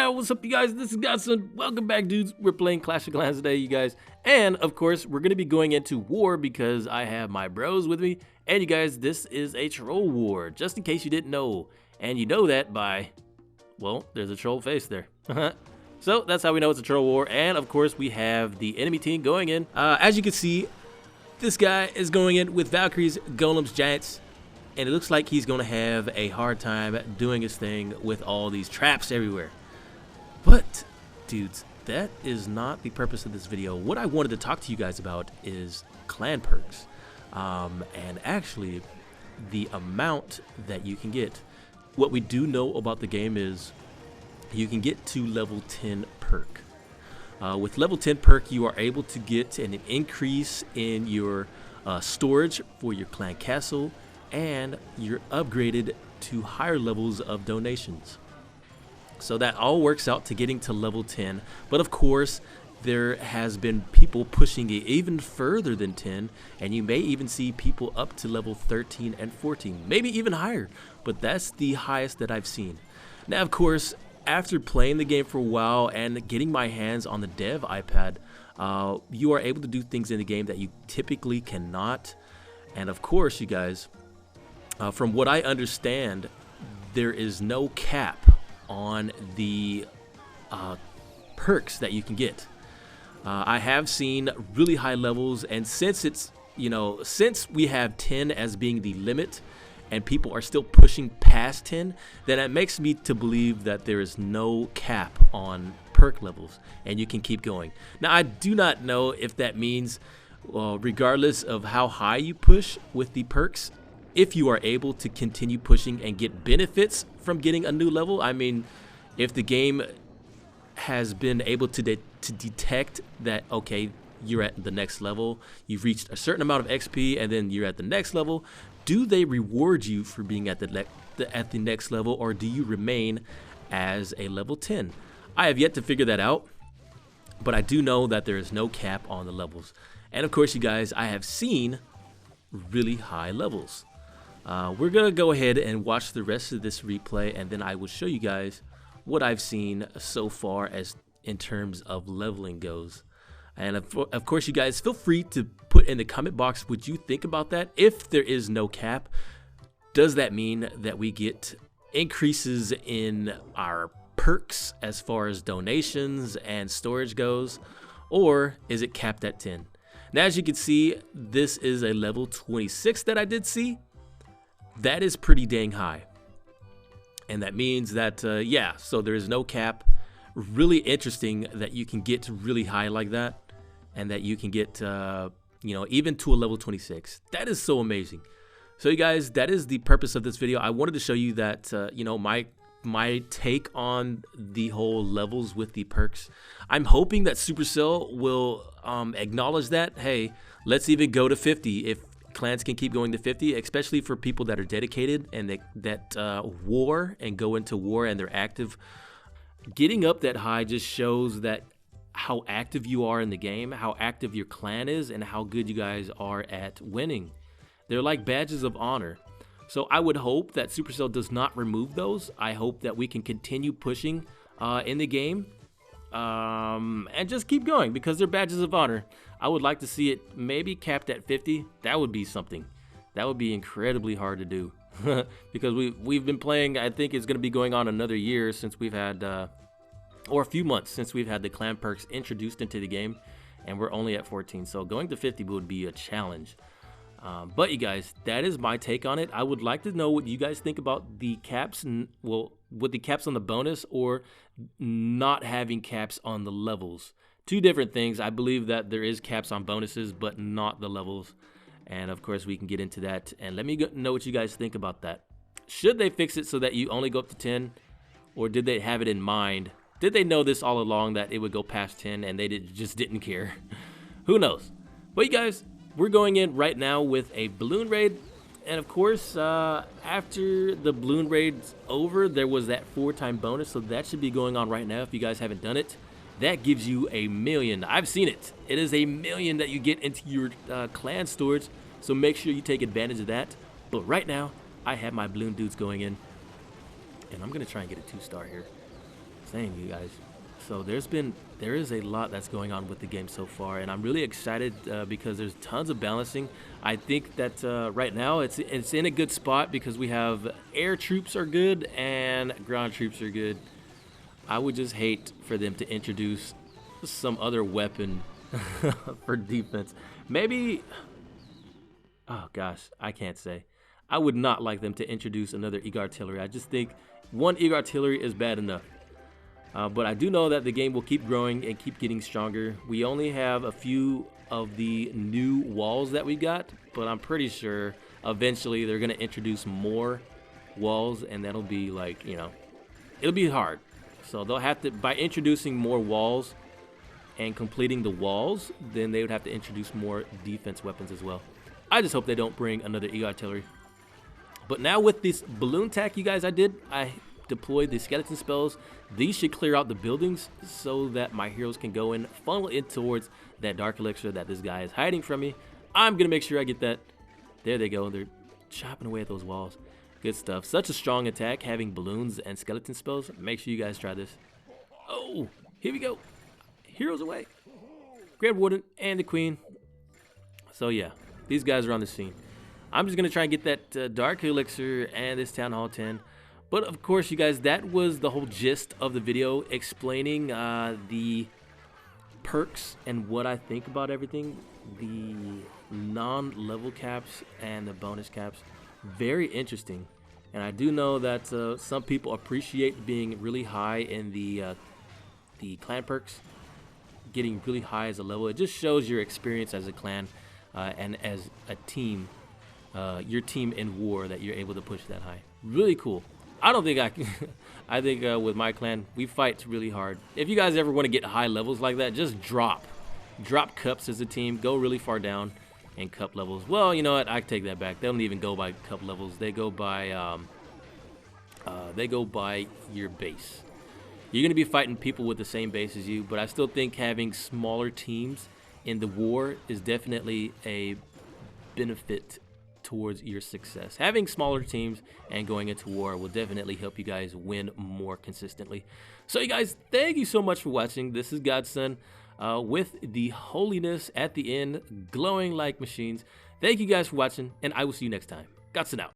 Yeah, what's up, you guys? This is Godson. Welcome back, dudes. We're playing Clash of Clans today, you guys. And, of course, we're going to be going into war because I have my bros with me. And, you guys, this is a troll war, just in case you didn't know. And you know that by, well, there's a troll face there. So, that's how we know it's a troll war. And, of course, we have the enemy team going in. As you can see, this guy is going in with Valkyries, Golems, Giants. And it looks like he's going to have a hard time doing his thing with all these traps everywhere. But, dudes, that is not the purpose of this video. What I wanted to talk to you guys about is clan perks. And actually, the amount that you can get. What we do know about the game is you can get to level 10 perk. With level 10 perk, you are able to get an increase in your storage for your clan castle, and you're upgraded to higher levels of donations. So that all works out to getting to level 10. But of course, there has been people pushing it even further than 10, and you may even see people up to level 13 and 14, maybe even higher. But that's the highest that I've seen. Now, of course, after playing the game for a while and getting my hands on the dev iPad, you are able to do things in the game that you typically cannot. And of course, you guys, from what I understand, there is no cap on the perks that you can get. I have seen really high levels, and since it's, since we have 10 as being the limit and people are still pushing past 10, then it makes me to believe that there is no cap on perk levels and you can keep going. Now, I do not know if that means, regardless of how high you push with the perks, if you are able to continue pushing and get benefits from getting a new level. I mean, if the game has been able to detect that, okay, you're at the next level, you've reached a certain amount of XP, and then you're at the next level, do they reward you for being at the next level, or do you remain as a level 10? I have yet to figure that out, but I do know that there is no cap on the levels. And of course, you guys, I have seen really high levels. We're gonna go ahead and watch the rest of this replay, and then I will show you guys what I've seen so far as in terms of leveling goes. And of course, you guys, feel free to put in the comment box what you think about that. If there is no cap, does that mean that we get increases in our perks as far as donations and storage goes, or is it capped at 10? Now, as you can see, this is a level 26 that I did see. That is pretty dang high. And that means that, yeah, so there is no cap. Really interesting that you can get to really high like that, and that you can get, even to a level 26. That is so amazing. So, you guys, that is the purpose of this video. I wanted to show you that, my take on the whole levels with the perks. I'm hoping that Supercell will acknowledge that. Hey, let's even go to 50 if clans can keep going to 50, especially for people that are dedicated and that war and go into war and they're active. Getting up that high just shows that how active you are in the game, how active your clan is, and how good you guys are at winning. They're like badges of honor. So I would hope that Supercell does not remove those. I hope that we can continue pushing in the game and just keep going because they're badges of honor. I would like to see it maybe capped at 50. That would be something. That would be incredibly hard to do because we've been playing. I think it's going to be going on another year since we've had, or a few months since we've had the clan perks introduced into the game, and we're only at 14. So going to 50 would be a challenge. But you guys, that is my take on it. I would like to know what you guys think about the caps, with the caps on the bonus or not having caps on the levels. Two different things. I believe that there is caps on bonuses, but not the levels. And of course, we can get into that. And let me know what you guys think about that. Should they fix it so that you only go up to 10? Or did they have it in mind? Did they know this all along that it would go past 10 and they just didn't care? Who knows? But you guys, we're going in right now with a balloon raid. And of course, after the balloon raid's over, there was that 4-time bonus. So that should be going on right now if you guys haven't done it. That gives you 1 million. I've seen it. It is 1 million that you get into your clan storage. So make sure you take advantage of that. But right now, I have my balloon dudes going in. And I'm going to try and get a 2-star here. saying, you guys. So there is a lot that's going on with the game so far, and I'm really excited because there's tons of balancing. I think that right now it's in a good spot because we have air troops are good and ground troops are good. I would just hate for them to introduce some other weapon for defense. Maybe, oh gosh, I can't say. I would not like them to introduce another eagle artillery. I just think one eagle artillery is bad enough. But I do know that the game will keep growing and keep getting stronger. We only have a few of the new walls that we got, but I'm pretty sure eventually they're going to introduce more walls, and that'll be like, you know, it'll be hard. So they'll have to, by introducing more walls and completing the walls, then they would have to introduce more defense weapons as well. I just hope they don't bring another eagle artillery. But now with this balloon attack, you guys, I deployed the skeleton spells. These should clear out the buildings so that my heroes can go in, funnel in towards that dark elixir that this guy is hiding from me. I'm gonna make sure I get that. There they go. They're chopping away at those walls. Good stuff. Such a strong attack having balloons and skeleton spells. Make sure you guys try this. Oh, here we go. Heroes away. Grand Warden and the Queen. So yeah, these guys are on the scene. I'm just gonna try and get that dark elixir and this town hall 10. But of course, you guys, that was the whole gist of the video, explaining the perks and what I think about everything, the non-level caps and the bonus caps. Very interesting. And I do know that some people appreciate being really high in the clan perks, getting really high as a level. It just shows your experience as a clan and as a team, your team in war, that you're able to push that high. Really cool. I don't think I can. I think with my clan, we fight really hard. If you guys ever want to get high levels like that, just drop cups as a team. Go really far down in cup levels. Well, you know what? I take that back. They don't even go by cup levels. They go by your base. You're gonna be fighting people with the same base as you, but I still think having smaller teams in the war is definitely a benefit towards your success. Having smaller teams and going into war will definitely help you guys win more consistently. So you guys, thank you so much for watching. This is Godson with the holiness at the end, glowing like machines. Thank you guys for watching, and I will see you next time. Godson out.